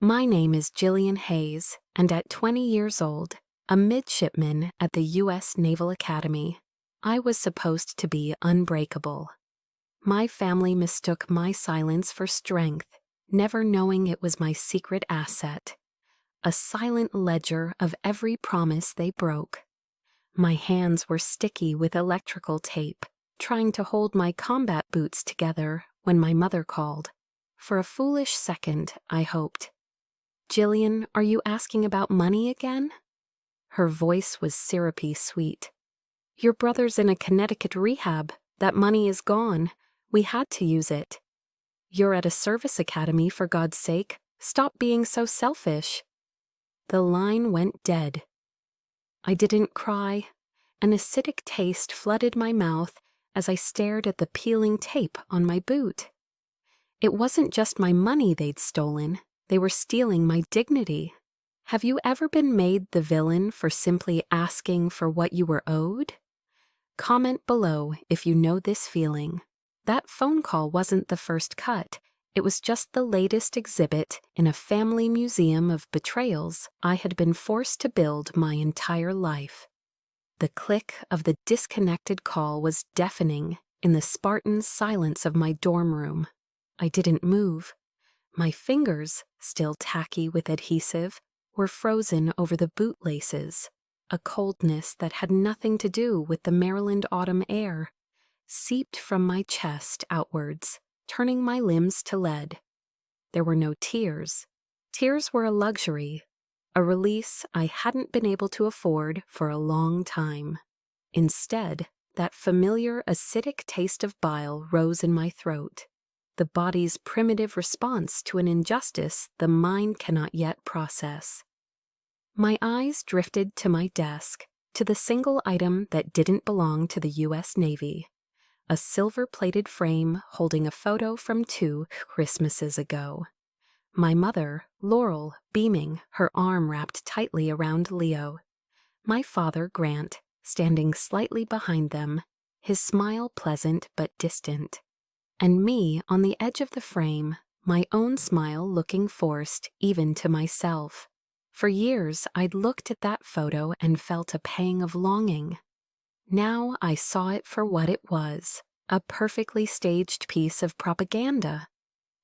My name is Jillian Hayes, and at 20 years old, a midshipman at the U.S. Naval Academy, I was supposed to be unbreakable. My family mistook my silence for strength, never knowing it was my secret asset, a silent ledger of every promise they broke. My hands were sticky with electrical tape, trying to hold my combat boots together when my mother called. For a foolish second, I hoped. "Jillian, are you asking about money again?" Her voice was syrupy sweet. "Your brother's in a Connecticut rehab. That money is gone. We had to use it." "You're at a service academy, for God's sake. Stop being so selfish." The line went dead. I didn't cry. An acidic taste flooded my mouth as I stared at the peeling tape on my boot. It wasn't just my money they'd stolen. They were stealing my dignity. Have you ever been made the villain for simply asking for what you were owed? Comment below if you know this feeling. That phone call wasn't the first cut. It was just the latest exhibit in a family museum of betrayals I had been forced to build my entire life. The click of the disconnected call was deafening in the Spartan silence of my dorm room. I didn't move. My fingers, still tacky with adhesive, were frozen over the bootlaces. A coldness that had nothing to do with the Maryland autumn air seeped from my chest outwards, turning my limbs to lead. There were no tears. Tears were a luxury, a release I hadn't been able to afford for a long time. Instead, that familiar acidic taste of bile rose in my throat, the body's primitive response to an injustice the mind cannot yet process. My eyes drifted to my desk, to the single item that didn't belong to the U.S. Navy, a silver-plated frame holding a photo from 2 Christmases ago. My mother, Laurel, beaming, her arm wrapped tightly around Leo. My father, Grant, standing slightly behind them, his smile pleasant but distant. And me on the edge of the frame, my own smile looking forced even to myself. For years, I'd looked at that photo and felt a pang of longing. Now I saw it for what it was, a perfectly staged piece of propaganda.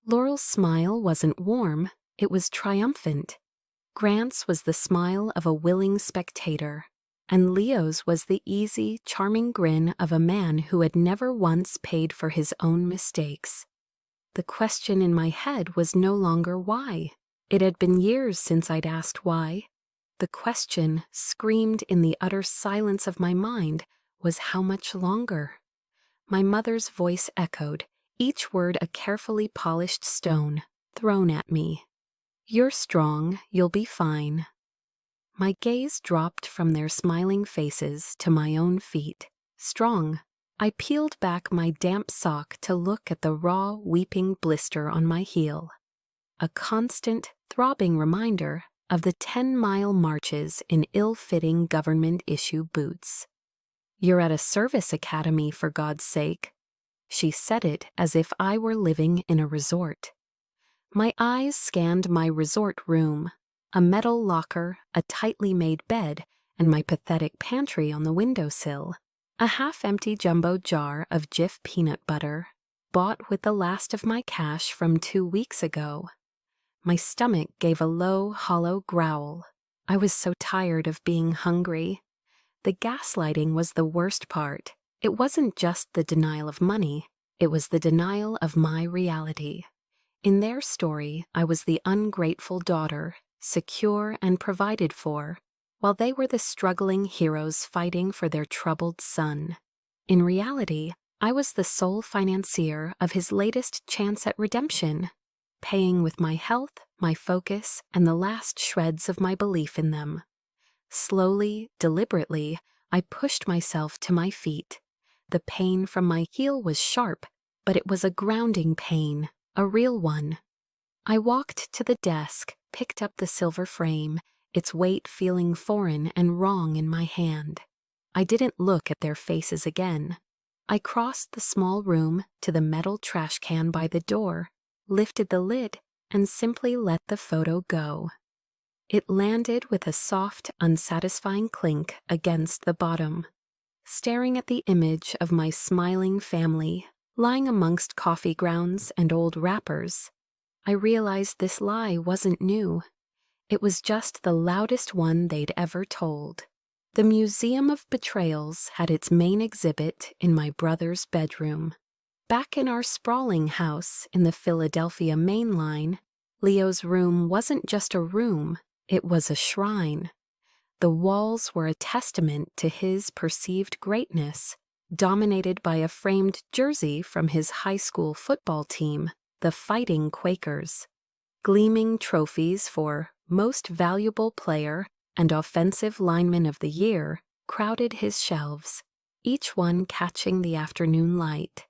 Laurel's smile wasn't warm, it was triumphant. Grant's was the smile of a willing spectator, and Leo's was the easy, charming grin of a man who had never once paid for his own mistakes. The question in my head was no longer why. It had been years since I'd asked why. The question, screamed in the utter silence of my mind, was how much longer? My mother's voice echoed, each word a carefully polished stone, thrown at me. "You're strong, you'll be fine." My gaze dropped from their smiling faces to my own feet. Strong. I peeled back my damp sock to look at the raw, weeping blister on my heel. A constant, throbbing reminder of the 10-mile marches in ill-fitting government-issue boots. "You're at a service academy, for God's sake." She said it as if I were living in a resort. My eyes scanned my resort room, a metal locker, a tightly made bed, and my pathetic pantry on the windowsill, a half-empty jumbo jar of Jif peanut butter, bought with the last of my cash from 2 weeks ago. My stomach gave a low, hollow growl. I was so tired of being hungry. The gaslighting was the worst part. It wasn't just the denial of money, it was the denial of my reality. In their story, I was the ungrateful daughter, secure and provided for, while they were the struggling heroes fighting for their troubled son. In reality, I was the sole financier of his latest chance at redemption, paying with my health, my focus, and the last shreds of my belief in them. Slowly, deliberately, I pushed myself to my feet. The pain from my heel was sharp, but it was a grounding pain, a real one. I walked to the desk, picked up the silver frame, its weight feeling foreign and wrong in my hand. I didn't look at their faces again. I crossed the small room to the metal trash can by the door, lifted the lid, and simply let the photo go. It landed with a soft, unsatisfying clink against the bottom. Staring at the image of my smiling family, lying amongst coffee grounds and old wrappers, I realized this lie wasn't new. It was just the loudest one they'd ever told. The Museum of Betrayals had its main exhibit in my brother's bedroom. Back in our sprawling house in the Philadelphia Main Line, Leo's room wasn't just a room, it was a shrine. The walls were a testament to his perceived greatness, dominated by a framed jersey from his high school football team, the Fighting Quakers. Gleaming trophies for Most Valuable Player and Offensive Lineman of the Year crowded his shelves, each one catching the afternoon light.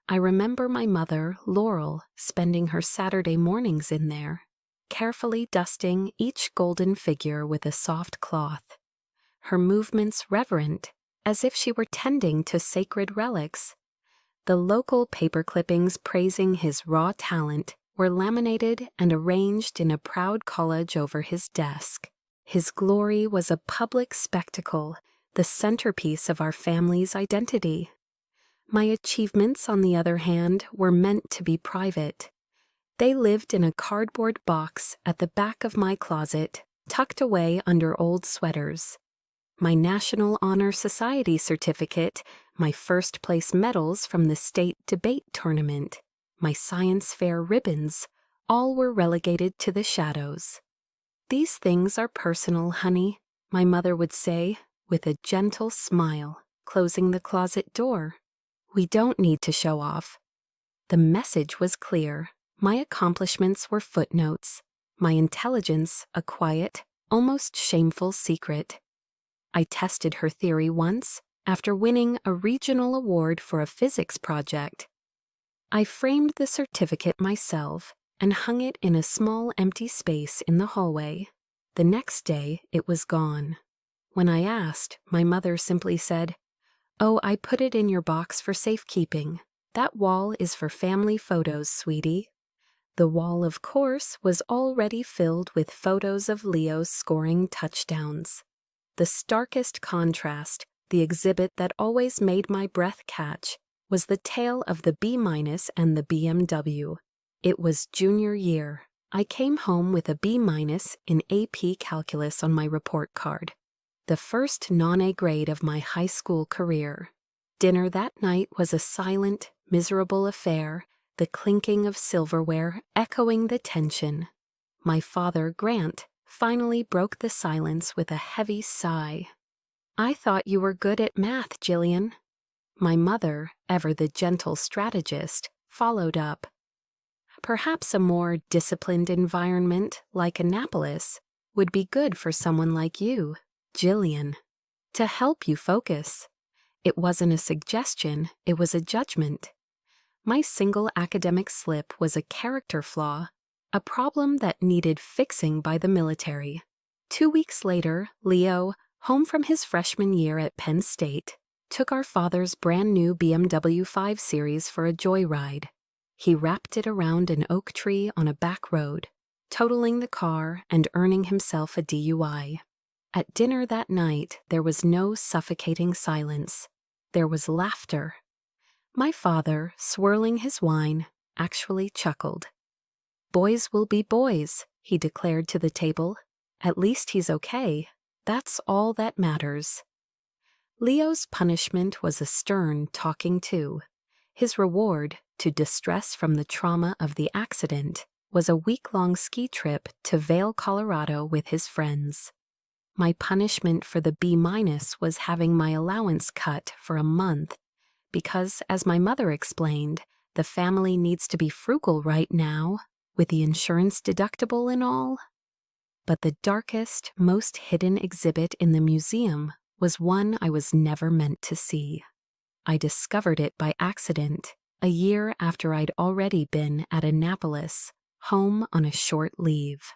I remember my mother, Laurel, spending her Saturday mornings in there, carefully dusting each golden figure with a soft cloth. Her movements reverent, as if she were tending to sacred relics. The local paper clippings praising his raw talent were laminated and arranged in a proud collage over his desk. His glory was a public spectacle, the centerpiece of our family's identity. My achievements, on the other hand, were meant to be private. They lived in a cardboard box at the back of my closet, tucked away under old sweaters. My National Honor Society certificate, my first-place medals from the state debate tournament, my science fair ribbons, all were relegated to the shadows. "These things are personal, honey," my mother would say, with a gentle smile, closing the closet door. "We don't need to show off." The message was clear. My accomplishments were footnotes, my intelligence a quiet, almost shameful secret. I tested her theory once, after winning a regional award for a physics project. I framed the certificate myself and hung it in a small empty space in the hallway. The next day, it was gone. When I asked, my mother simply said, "Oh, I put it in your box for safekeeping. That wall is for family photos, sweetie." The wall, of course, was already filled with photos of Leo scoring touchdowns. The starkest contrast, the exhibit that always made my breath catch, was the tale of the B- and the BMW. It was junior year. I came home with a B- in AP Calculus on my report card. The first non-A grade of my high school career. Dinner that night was a silent, miserable affair, the clinking of silverware echoing the tension. My father, Grant, finally broke the silence with a heavy sigh. "I thought you were good at math, Jillian." My mother, ever the gentle strategist, followed up. "Perhaps a more disciplined environment, like Annapolis, would be good for someone like you, Jillian, to help you focus." It wasn't a suggestion, it was a judgment. My single academic slip was a character flaw, a problem that needed fixing by the military. 2 weeks later, Leo, home from his freshman year at Penn State, took our father's brand new BMW 5 Series for a joyride. He wrapped it around an oak tree on a back road, totaling the car and earning himself a DUI. At dinner that night, there was no suffocating silence. There was laughter. My father, swirling his wine, actually chuckled. "Boys will be boys," he declared to the table. "At least he's okay. That's all that matters." Leo's punishment was a stern talking to. His reward, to distress from the trauma of the accident, was a week-long ski trip to Vail, Colorado with his friends. My punishment for the B- was having my allowance cut for a month because, as my mother explained, the family needs to be frugal right now, with the insurance deductible and all. But the darkest, most hidden exhibit in the museum was one I was never meant to see. I discovered it by accident, a year after I'd already been at Annapolis, home on a short leave.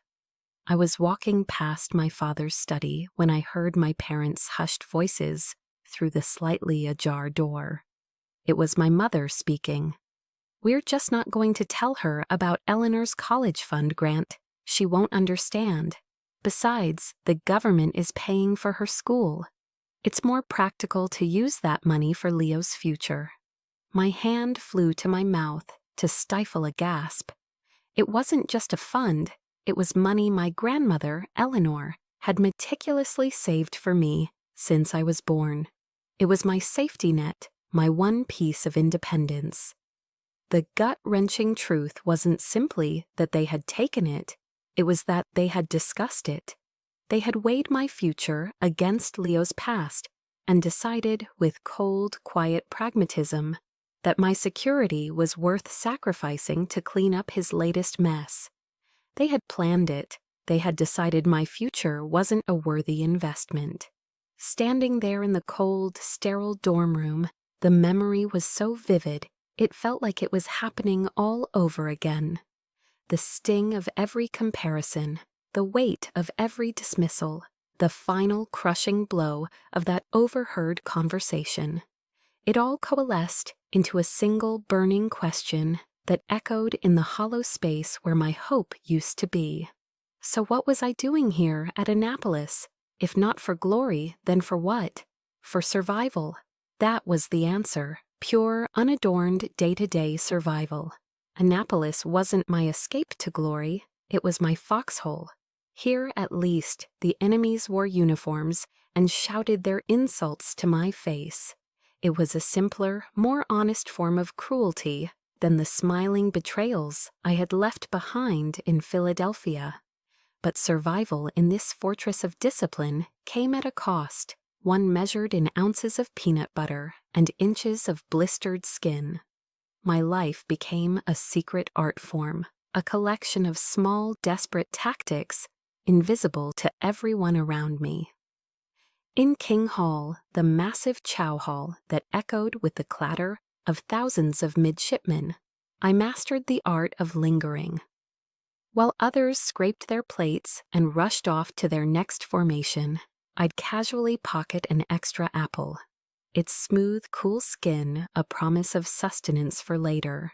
I was walking past my father's study when I heard my parents' hushed voices through the slightly ajar door. It was my mother speaking. We're just not going to tell her about Eleanor's college fund grant. She won't understand. Besides, the government is paying for her school. It's more practical to use that money for Leo's future. My hand flew to my mouth to stifle a gasp. It wasn't just a fund, it was money my grandmother, Eleanor, had meticulously saved for me since I was born. It was my safety net, my one piece of independence. The gut-wrenching truth wasn't simply that they had taken it, it was that they had discussed it. They had weighed my future against Leo's past and decided with cold, quiet pragmatism that my security was worth sacrificing to clean up his latest mess. They had planned it. They had decided my future wasn't a worthy investment. Standing there in the cold, sterile dorm room, the memory was so vivid, it felt like it was happening all over again. The sting of every comparison, the weight of every dismissal, the final crushing blow of that overheard conversation. It all coalesced into a single burning question that echoed in the hollow space where my hope used to be. So what was I doing here at Annapolis? If not for glory, then for what? For survival. That was the answer. Pure, unadorned, day-to-day survival. Annapolis wasn't my escape to glory, it was my foxhole. Here, at least, the enemies wore uniforms and shouted their insults to my face. It was a simpler, more honest form of cruelty than the smiling betrayals I had left behind in Philadelphia. But survival in this fortress of discipline came at a cost, one measured in ounces of peanut butter and inches of blistered skin. My life became a secret art form, a collection of small, desperate tactics, invisible to everyone around me. In King Hall, the massive chow hall that echoed with the clatter of thousands of midshipmen, I mastered the art of lingering. While others scraped their plates and rushed off to their next formation, I'd casually pocket an extra apple, its smooth, cool skin a promise of sustenance for later.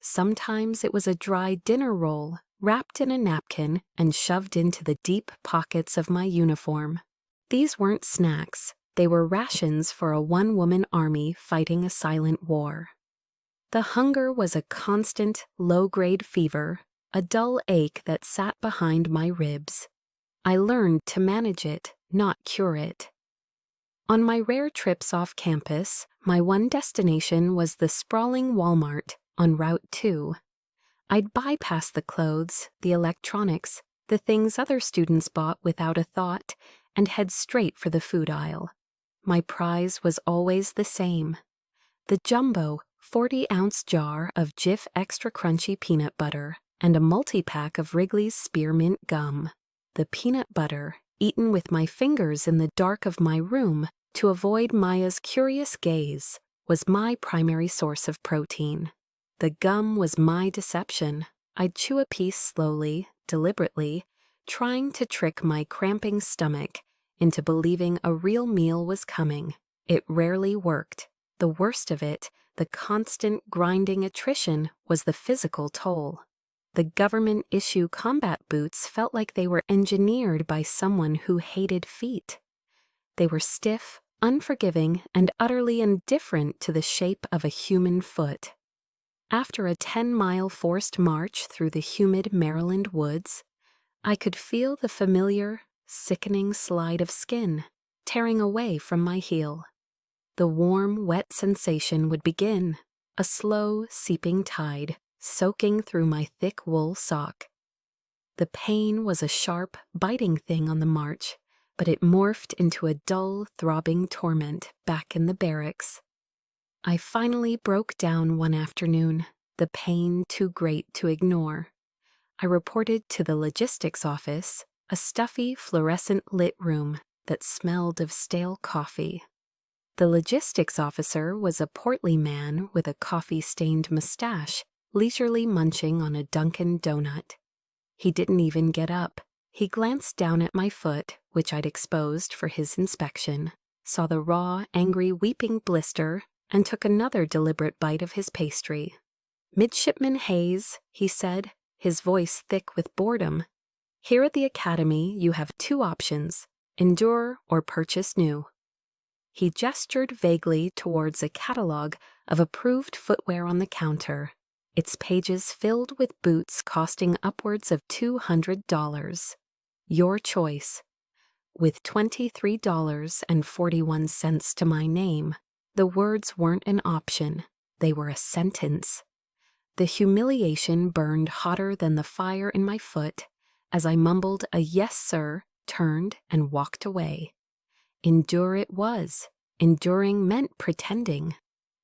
Sometimes it was a dry dinner roll wrapped in a napkin and shoved into the deep pockets of my uniform. These weren't snacks, they were rations for a one-woman army fighting a silent war. The hunger was a constant, low-grade fever, a dull ache that sat behind my ribs. I learned to manage it, not cure it. On my rare trips off campus, my one destination was the sprawling Walmart on Route 2. I'd bypass the clothes, the electronics, the things other students bought without a thought, and head straight for the food aisle. My prize was always the same: the jumbo 40-ounce jar of Jif Extra Crunchy peanut butter and a multi-pack of Wrigley's Spearmint gum. The peanut butter, eaten with my fingers in the dark of my room to avoid Maya's curious gaze, was my primary source of protein. The gum was my deception. I'd chew a piece slowly, deliberately, trying to trick my cramping stomach into believing a real meal was coming. It rarely worked. The worst of it, the constant grinding attrition, was the physical toll. The government-issue combat boots felt like they were engineered by someone who hated feet. They were stiff, unforgiving, and utterly indifferent to the shape of a human foot. After a 10-mile forced march through the humid Maryland woods, I could feel the familiar, sickening slide of skin tearing away from my heel. The warm, wet sensation would begin, a slow, seeping tide soaking through my thick wool sock. The pain was a sharp, biting thing on the march, but it morphed into a dull, throbbing torment back in the barracks. I finally broke down one afternoon, the pain too great to ignore. I reported to the logistics office, a stuffy, fluorescent-lit room that smelled of stale coffee. The logistics officer was a portly man with a coffee-stained mustache, leisurely munching on a Dunkin' donut. He didn't even get up. He glanced down at my foot, which I'd exposed for his inspection, saw the raw, angry, weeping blister, and took another deliberate bite of his pastry. "Midshipman Hayes," he said, his voice thick with boredom, "here at the Academy you have two options, endure or purchase new." He gestured vaguely towards a catalogue of approved footwear on the counter, its pages filled with boots costing upwards of $200. Your choice. With $23.41 to my name, the words weren't an option, they were a sentence. The humiliation burned hotter than the fire in my foot as I mumbled a "yes, sir," turned, and walked away. Endure it was. Enduring meant pretending.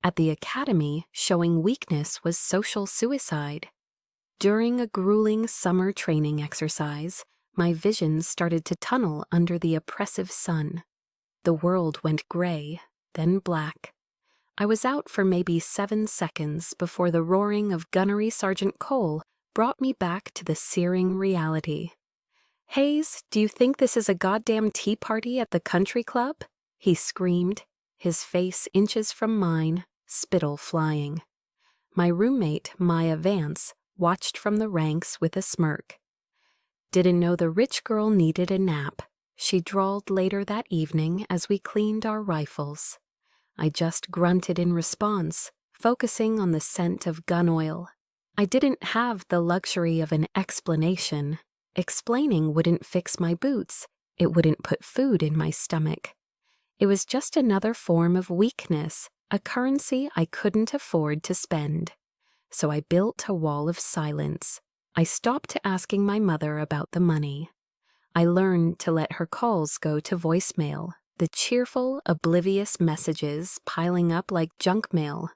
At the Academy, showing weakness was social suicide. During a grueling summer training exercise, my vision started to tunnel under the oppressive sun. The world went gray, then black. I was out for maybe 7 seconds before the roaring of Gunnery Sergeant Cole brought me back to the searing reality. "Hayes, do you think this is a goddamn tea party at the country club?" he screamed, his face inches from mine, spittle flying. My roommate, Maya Vance, watched from the ranks with a smirk. "Didn't know the rich girl needed a nap," she drawled later that evening as we cleaned our rifles. I just grunted in response, focusing on the scent of gun oil. I didn't have the luxury of an explanation. Explaining wouldn't fix my boots. It wouldn't put food in my stomach. It was just another form of weakness, a currency I couldn't afford to spend. So I built a wall of silence. I stopped asking my mother about the money. I learned to let her calls go to voicemail, the cheerful, oblivious messages piling up like junk mail.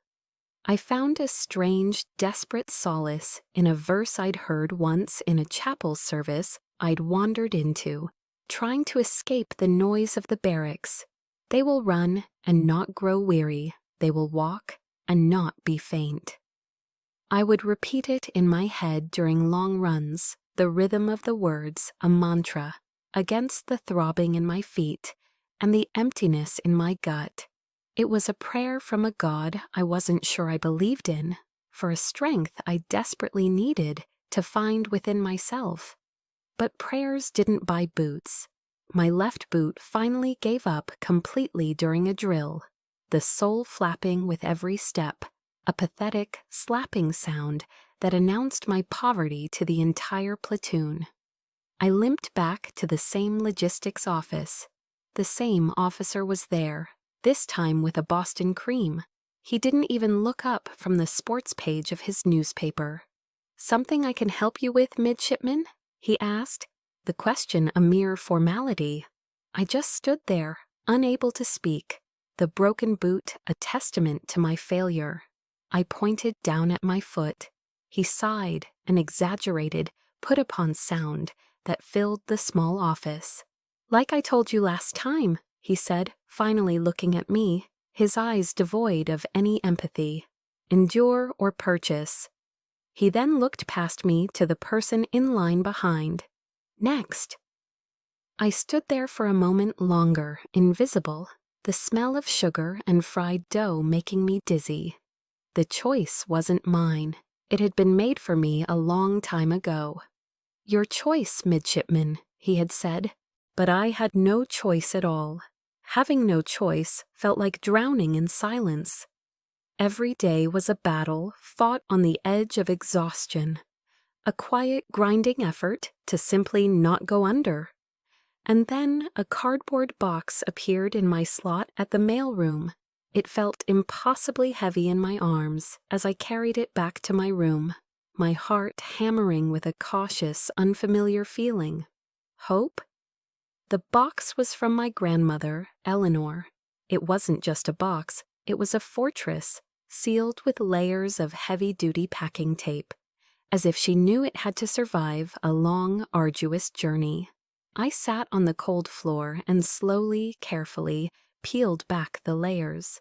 I found a strange, desperate solace in a verse I'd heard once in a chapel service I'd wandered into, trying to escape the noise of the barracks. They will run and not grow weary. They will walk and not be faint. I would repeat it in my head during long runs, the rhythm of the words a mantra, against the throbbing in my feet and the emptiness in my gut. It was a prayer from a God I wasn't sure I believed in, for a strength I desperately needed to find within myself. But prayers didn't buy boots. My left boot finally gave up completely during a drill, the sole flapping with every step, a pathetic, slapping sound that announced my poverty to the entire platoon. I limped back to the same logistics office. The same officer was there, this time with a Boston cream. He didn't even look up from the sports page of his newspaper. "Something I can help you with, midshipman?" he asked, the question a mere formality. I just stood there, unable to speak, the broken boot a testament to my failure. I pointed down at my foot. He sighed, an exaggerated, put-upon sound that filled the small office. "Like I told you last time," he said, finally looking at me, his eyes devoid of any empathy. "Endure or purchase." He then looked past me to the person in line behind. "Next." I stood there for a moment longer, invisible, the smell of sugar and fried dough making me dizzy. The choice wasn't mine. It had been made for me a long time ago. "Your choice, midshipman," he had said, but I had no choice at all. Having no choice felt like drowning in silence. Every day was a battle fought on the edge of exhaustion, a quiet, grinding effort to simply not go under. And then a cardboard box appeared in my slot at the mailroom. It felt impossibly heavy in my arms as I carried it back to my room, my heart hammering with a cautious, unfamiliar feeling. Hope? The box was from my grandmother, Eleanor. It wasn't just a box, it was a fortress, sealed with layers of heavy-duty packing tape, as if she knew it had to survive a long, arduous journey. I sat on the cold floor and slowly, carefully peeled back the layers.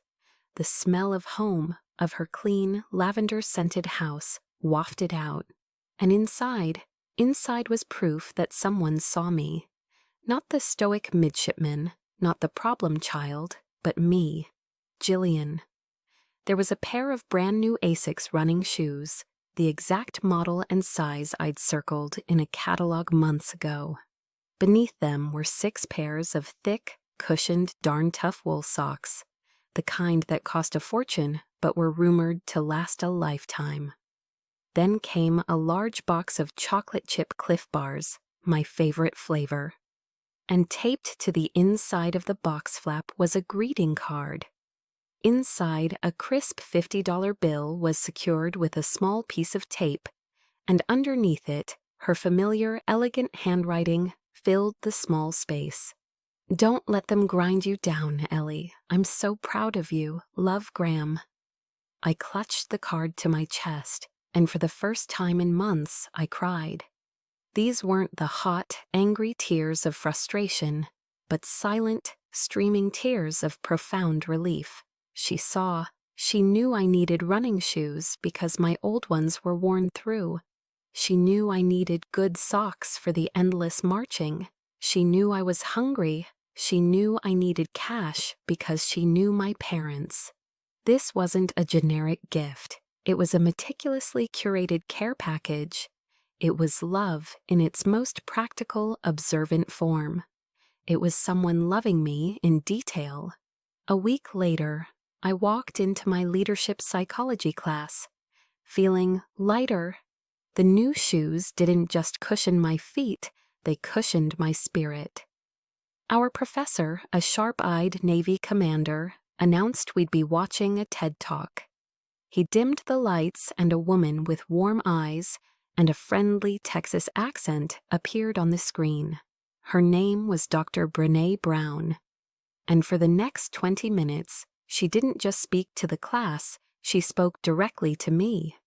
The smell of home, of her clean, lavender-scented house, wafted out. And inside was proof that someone saw me. Not the stoic midshipman, not the problem child, but me, Jillian. There was a pair of brand new Asics running shoes, the exact model and size I'd circled in a catalog months ago. Beneath them were 6 pairs of thick, cushioned, darn tough wool socks, the kind that cost a fortune but were rumored to last a lifetime. Then came a large box of chocolate chip Cliff Bars, my favorite flavor. And taped to the inside of the box flap was a greeting card. Inside, a crisp $50 bill was secured with a small piece of tape, and underneath it, her familiar, elegant handwriting filled the small space. "Don't let them grind you down, Ellie. I'm so proud of you. Love, Graham." I clutched the card to my chest, and for the first time in months, I cried. These weren't the hot, angry tears of frustration, but silent, streaming tears of profound relief. She saw. She knew I needed running shoes because my old ones were worn through. She knew I needed good socks for the endless marching. She knew I was hungry. She knew I needed cash because she knew my parents. This wasn't a generic gift. It was a meticulously curated care package. It was love in its most practical, observant form. It was someone loving me in detail. A week later, I walked into my leadership psychology class, feeling lighter. The new shoes didn't just cushion my feet, they cushioned my spirit. Our professor, a sharp-eyed Navy commander, announced we'd be watching a TED Talk. He dimmed the lights, and a woman with warm eyes and a friendly Texas accent appeared on the screen. Her name was Dr. Brené Brown. And for the next 20 minutes, she didn't just speak to the class, she spoke directly to me.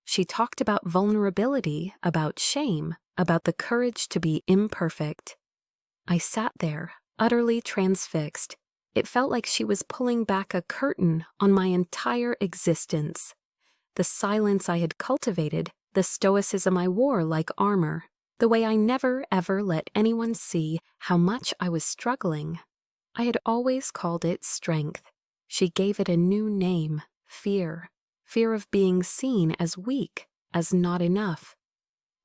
She talked about vulnerability, about shame, about the courage to be imperfect. I sat there, utterly transfixed. It felt like she was pulling back a curtain on my entire existence. The silence I had cultivated, the stoicism I wore like armor, the way I never ever let anyone see how much I was struggling. I had always called it strength. She gave it a new name, fear. Fear of being seen as weak, as not enough.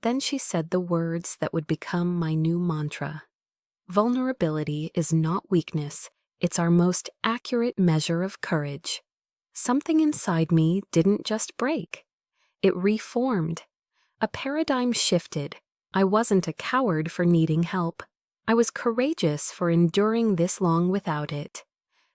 Then she said the words that would become my new mantra. Vulnerability is not weakness, it's our most accurate measure of courage. Something inside me didn't just break. It reformed. A paradigm shifted. I wasn't a coward for needing help. I was courageous for enduring this long without it.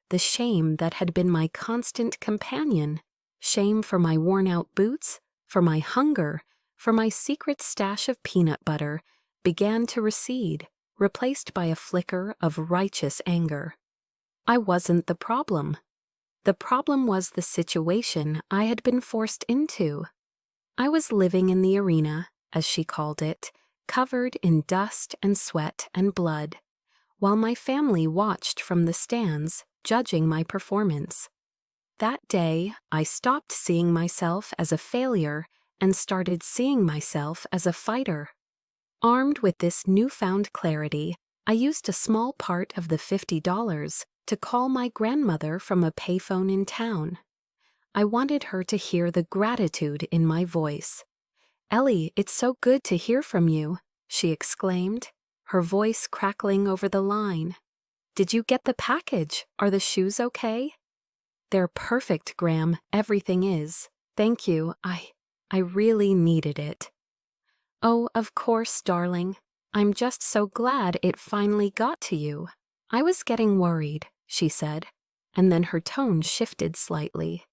The shame that had been my constant companion, shame for my worn-out boots, for my hunger, for my secret stash of peanut butter, began to recede, replaced by a flicker of righteous anger. I wasn't the problem. The problem was the situation I had been forced into. I was living in the arena, as she called it, covered in dust and sweat and blood, while my family watched from the stands, judging my performance. That day, I stopped seeing myself as a failure and started seeing myself as a fighter. Armed with this newfound clarity, I used a small part of the $50 to call my grandmother from a payphone in town. I wanted her to hear the gratitude in my voice. "Ellie, it's so good to hear from you," she exclaimed, her voice crackling over the line. "Did you get the package? Are the shoes okay?" "They're perfect, Graham. Everything is. Thank you. I really needed it." "Oh, of course, darling. I'm just so glad it finally got to you. I was getting worried," she said, and then her tone shifted slightly.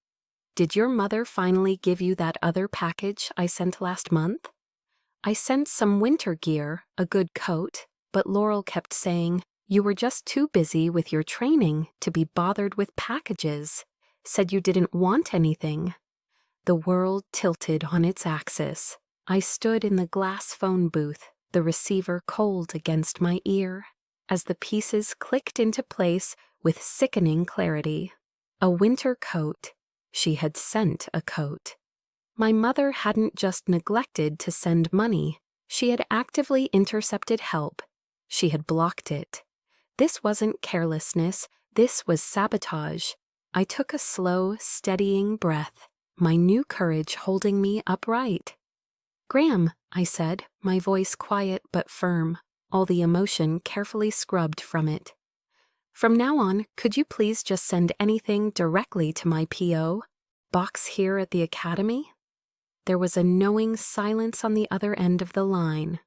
"Did your mother finally give you that other package I sent last month?" "I sent some winter gear, a good coat, but Laurel kept saying, 'You were just too busy with your training to be bothered with packages,' said you didn't want anything." The world tilted on its axis. I stood in the glass phone booth, the receiver cold against my ear, as the pieces clicked into place with sickening clarity. A winter coat. She had sent a coat. My mother hadn't just neglected to send money. She had actively intercepted help. She had blocked it. This wasn't carelessness. This was sabotage. I took a slow, steadying breath, my new courage holding me upright. "Graham," I said, my voice quiet but firm, all the emotion carefully scrubbed from it. "From now on, could you please just send anything directly to my P.O. box here at the academy?" There was a knowing silence on the other end of the line.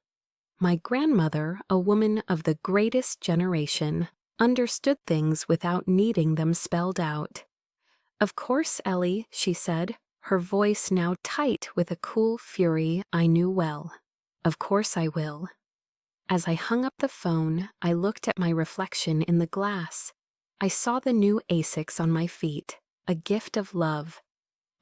My grandmother, a woman of the greatest generation, understood things without needing them spelled out. "Of course, Ellie," she said, her voice now tight with a cool fury I knew well. "Of course I will." As I hung up the phone, I looked at my reflection in the glass. I saw the new Asics on my feet, a gift of love.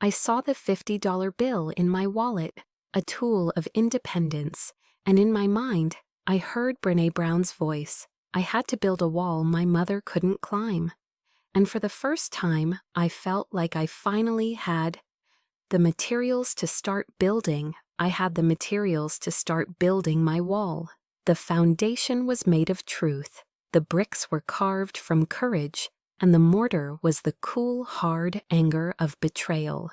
I saw the $50 bill in my wallet, a tool of independence, and in my mind, I heard Brené Brown's voice. I had to build a wall my mother couldn't climb. And for the first time, I felt like I finally had the materials to start building. I had the materials to start building my wall. The foundation was made of truth, the bricks were carved from courage, and the mortar was the cool, hard anger of betrayal.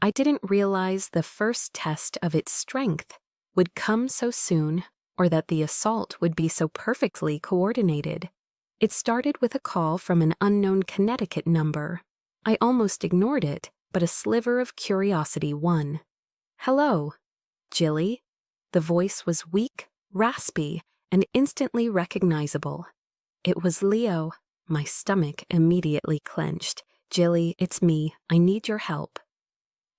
I didn't realize the first test of its strength would come so soon, or that the assault would be so perfectly coordinated. It started with a call from an unknown Connecticut number. I almost ignored it, but a sliver of curiosity won. "Hello, Jilly." The voice was weak, raspy, and instantly recognizable. It was Leo. My stomach immediately clenched. "Jilly, it's me. I need your help."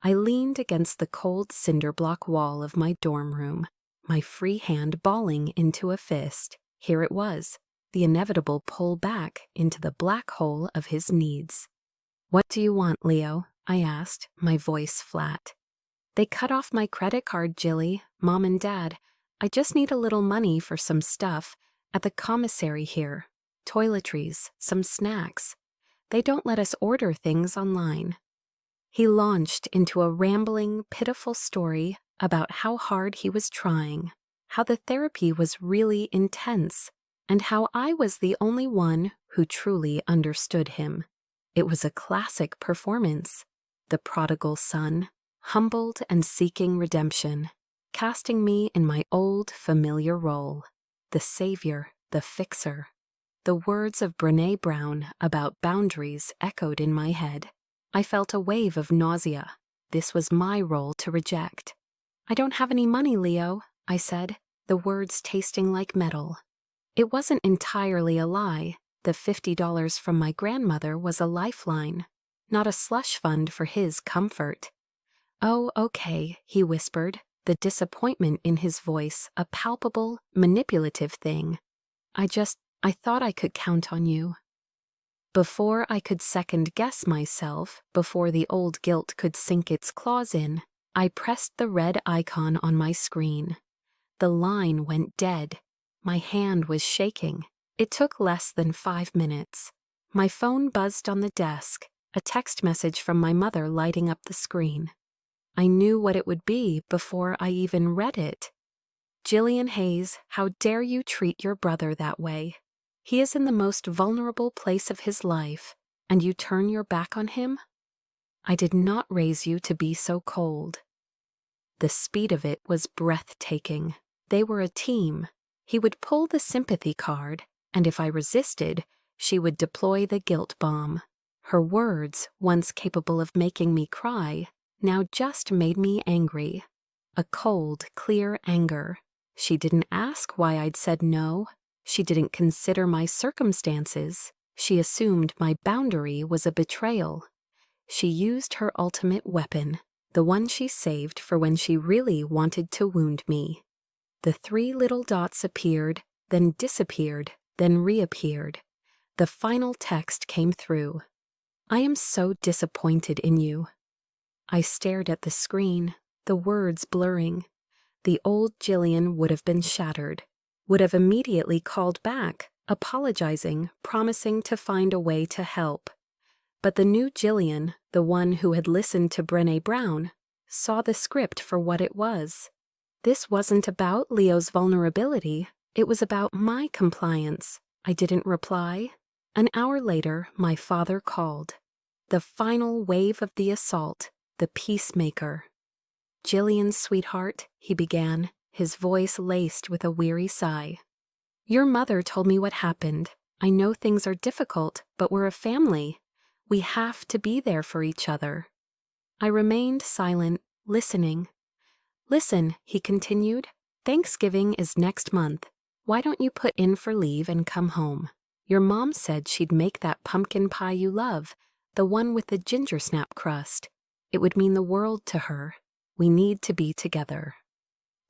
I leaned against the cold cinder block wall of my dorm room, my free hand balling into a fist. Here it was, the inevitable pull back into the black hole of his needs. "What do you want, Leo?" I asked, my voice flat. "They cut off my credit card, Jilly, Mom and Dad. I just need a little money for some stuff at the commissary here. Toiletries, some snacks. They don't let us order things online." He launched into a rambling, pitiful story about how hard he was trying, how the therapy was really intense, and how I was the only one who truly understood him. It was a classic performance. The prodigal son, humbled and seeking redemption, casting me in my old, familiar role. The savior, the fixer. The words of Brené Brown about boundaries echoed in my head. I felt a wave of nausea. This was my role to reject. "I don't have any money, Leo," I said, the words tasting like metal. It wasn't entirely a lie. The $50 from my grandmother was a lifeline, not a slush fund for his comfort. "Oh, okay," he whispered, the disappointment in his voice a palpable, manipulative thing. I thought I could count on you." Before I could second-guess myself, before the old guilt could sink its claws in, I pressed the red icon on my screen. The line went dead. My hand was shaking. It took less than 5 minutes. My phone buzzed on the desk, a text message from my mother lighting up the screen. I knew what it would be before I even read it. "Jillian Hayes, how dare you treat your brother that way? He is in the most vulnerable place of his life, and you turn your back on him? I did not raise you to be so cold." The speed of it was breathtaking. They were a team. He would pull the sympathy card, and if I resisted, she would deploy the guilt bomb. Her words, once capable of making me cry, now just made me angry. A cold, clear anger. She didn't ask why I'd said no. She didn't consider my circumstances. She assumed my boundary was a betrayal. She used her ultimate weapon, the one she saved for when she really wanted to wound me. The 3 little dots appeared, then disappeared, then reappeared. The final text came through. "I am so disappointed in you." I stared at the screen, the words blurring. The old Jillian would have been shattered, would have immediately called back, apologizing, promising to find a way to help. But the new Jillian, the one who had listened to Brené Brown, saw the script for what it was. This wasn't about Leo's vulnerability. It was about my compliance. I didn't reply. An hour later, my father called. The final wave of the assault, the peacemaker. "Jillian, sweetheart," he began, his voice laced with a weary sigh. "Your mother told me what happened. I know things are difficult, but we're a family. We have to be there for each other." I remained silent, listening. "Listen," he continued, "Thanksgiving is next month. Why don't you put in for leave and come home? Your mom said she'd make that pumpkin pie you love, the one with the ginger snap crust. It would mean the world to her. We need to be together."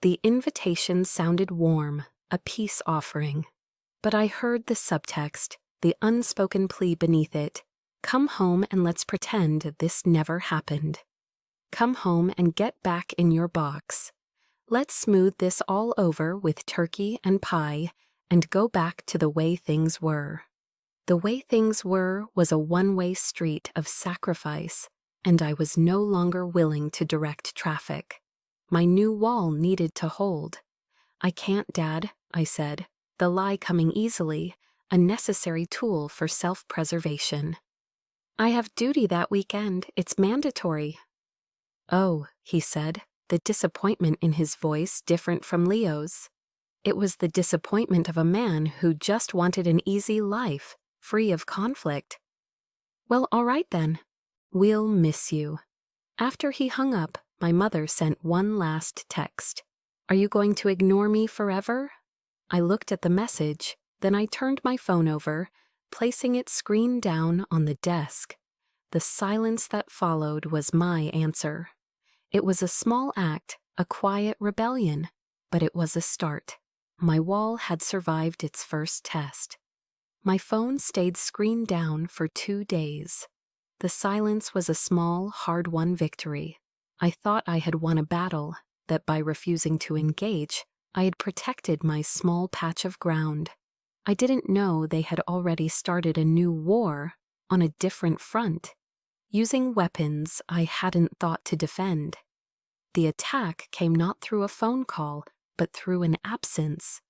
The invitation sounded warm, a peace offering. But I heard the subtext, the unspoken plea beneath it. Come home and let's pretend this never happened. Come home and get back in your box. Let's smooth this all over with turkey and pie and go back to the way things were. The way things were was a one-way street of sacrifice, and I was no longer willing to direct traffic. My new wall needed to hold. "I can't, Dad," I said, the lie coming easily, a necessary tool for self-preservation. "I have duty that weekend. It's mandatory." "Oh," he said, the disappointment in his voice different from Leo's. It was the disappointment of a man who just wanted an easy life, free of conflict. "Well, all right then. We'll miss you." After he hung up, my mother sent one last text. "Are you going to ignore me forever?" I looked at the message, then I turned my phone over, placing it screen down on the desk. The silence that followed was my answer. It was a small act, a quiet rebellion, but it was a start. My wall had survived its first test. My phone stayed screen down for 2 days. The silence was a small, hard-won victory. I thought I had won a battle, that by refusing to engage, I had protected my small patch of ground. I didn't know they had already started a new war on a different front, using weapons I hadn't thought to defend. The attack came not through a phone call, but through an absence.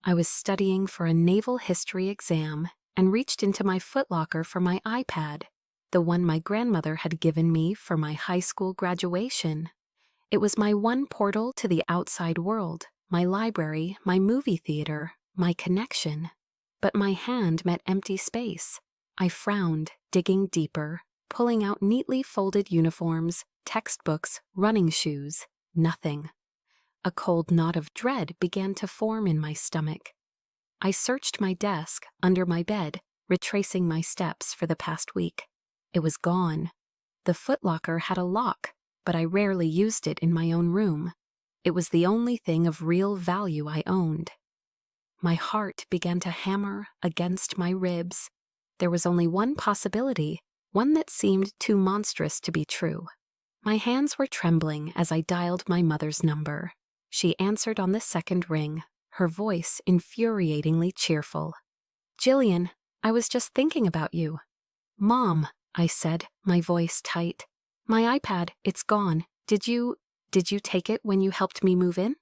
I was studying for a naval history exam and reached into my footlocker for my iPad, the one my grandmother had given me for my high school graduation. It was my one portal to the outside world, my library, my movie theater, my connection. But my hand met empty space. I frowned, digging deeper, pulling out neatly folded uniforms, textbooks, running shoes. Nothing. A cold knot of dread began to form in my stomach. I searched my desk, under my bed, retracing my steps for the past week. It was gone. The footlocker had a lock, but I rarely used it in my own room. It was the only thing of real value I owned. My heart began to hammer against my ribs. There was only one possibility, one that seemed too monstrous to be true. My hands were trembling as I dialed my mother's number. She answered on the second ring, her voice infuriatingly cheerful. "Jillian, I was just thinking about you." "Mom," I said, my voice tight. "My iPad, it's gone. Did you take it when you helped me move in?"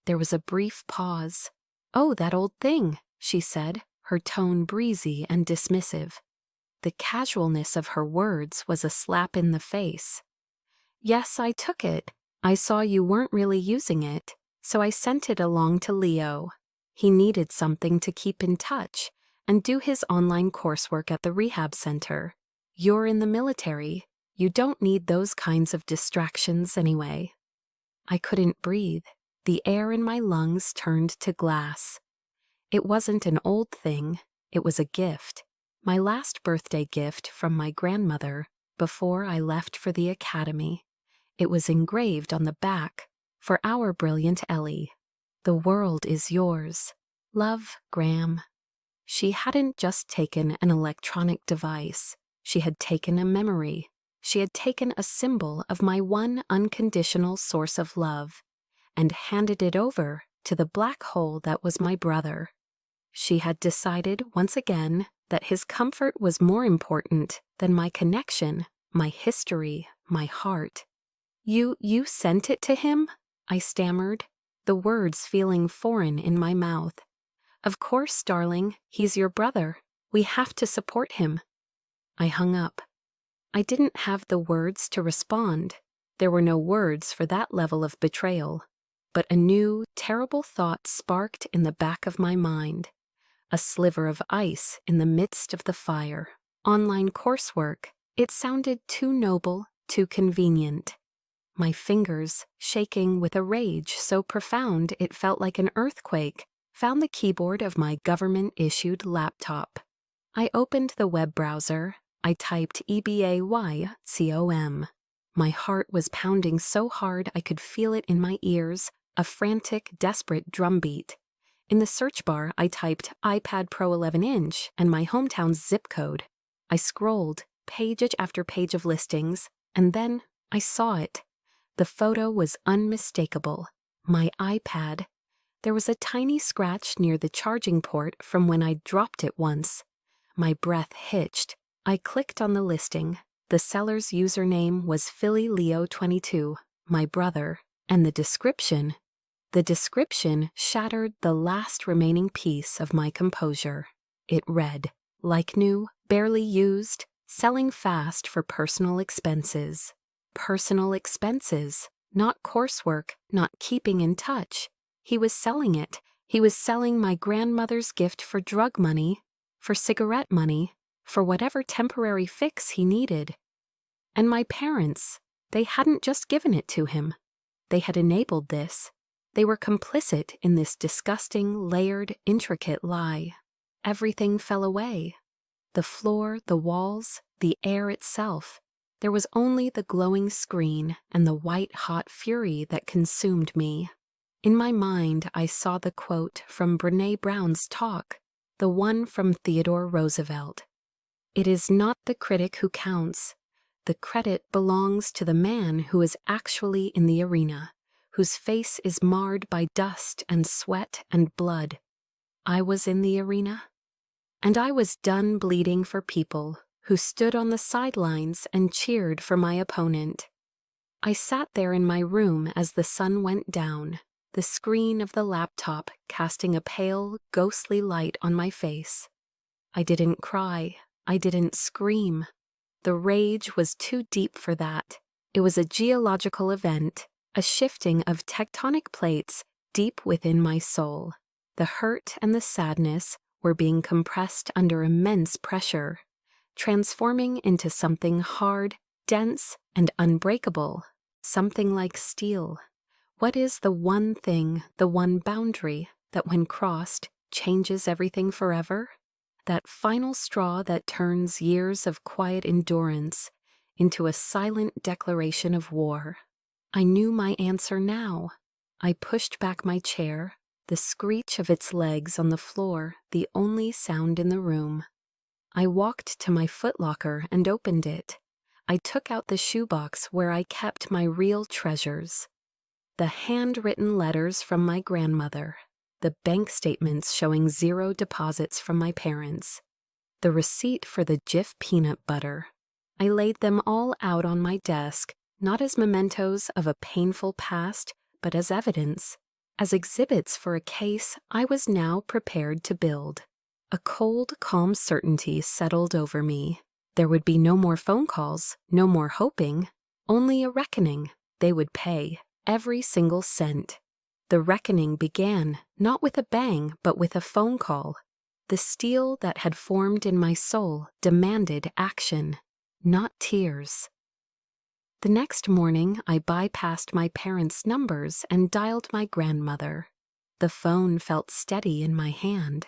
There was a brief pause. "Oh, that old thing," she said, her tone breezy and dismissive. The casualness of her words was a slap in the face. "Yes, I took it. I saw you weren't really using it, so I sent it along to Leo. He needed something to keep in touch and do his online coursework at the rehab center. You're in the military. You don't need those kinds of distractions anyway." I couldn't breathe. The air in my lungs turned to glass. It wasn't an old thing. It was a gift. My last birthday gift from my grandmother before I left for the academy. It was engraved on the back, "For our brilliant Ellie. The world is yours. Love, Gram." She hadn't just taken an electronic device. She had taken a memory. She had taken a symbol of my one unconditional source of love and handed it over to the black hole that was my brother. She had decided once again that his comfort was more important than my connection, my history, my heart. You sent it to him?" I stammered, the words feeling foreign in my mouth. "Of course, darling, he's your brother. We have to support him." I hung up. I didn't have the words to respond. There were no words for that level of betrayal. But a new, terrible thought sparked in the back of my mind. A sliver of ice in the midst of the fire. Online coursework. It sounded too noble, too convenient. My fingers, shaking with a rage so profound it felt like an earthquake, found the keyboard of my government-issued laptop. I opened the web browser. I typed EBAYCOM. My heart was pounding so hard I could feel it in my ears, a frantic, desperate drumbeat. In the search bar, I typed iPad Pro 11-inch and my hometown's zip code. I scrolled, page after page of listings, and then I saw it. The photo was unmistakable. My iPad. There was a tiny scratch near the charging port from when I dropped it once. My breath hitched. I clicked on the listing. The seller's username was PhillyLeo22, my brother, and the description shattered the last remaining piece of my composure. It read, like new, barely used, selling fast for personal expenses. Personal expenses, not coursework, not keeping in touch. He was selling it. He was selling my grandmother's gift for drug money, for cigarette money, for whatever temporary fix he needed. And my parents, they hadn't just given it to him. They had enabled this. They were complicit in this disgusting, layered, intricate lie. Everything fell away. The floor, the walls, the air itself. There was only the glowing screen and the white-hot fury that consumed me. In my mind, I saw the quote from Brené Brown's talk, the one from Theodore Roosevelt. It is not the critic who counts. The credit belongs to the man who is actually in the arena, whose face is marred by dust and sweat and blood. I was in the arena, and I was done bleeding for people who stood on the sidelines and cheered for my opponent. I sat there in my room as the sun went down, the screen of the laptop casting a pale, ghostly light on my face. I didn't cry. I didn't scream. The rage was too deep for that. It was a geological event, a shifting of tectonic plates deep within my soul. The hurt and the sadness were being compressed under immense pressure, transforming into something hard, dense, and unbreakable, something like steel. What is the one thing, the one boundary, that when crossed, changes everything forever? That final straw that turns years of quiet endurance into a silent declaration of war. I knew my answer now. I pushed back my chair, the screech of its legs on the floor the only sound in the room. I walked to my footlocker and opened it. I took out the shoebox where I kept my real treasures. The handwritten letters from my grandmother. The bank statements showing 0 deposits from my parents. The receipt for the Jif peanut butter. I laid them all out on my desk, not as mementos of a painful past, but as evidence, as exhibits for a case I was now prepared to build. A cold, calm certainty settled over me. There would be no more phone calls, no more hoping, only a reckoning. They would pay, every single cent. The reckoning began, not with a bang, but with a phone call. The steel that had formed in my soul demanded action, not tears. The next morning, I bypassed my parents' numbers and dialed my grandmother. The phone felt steady in my hand.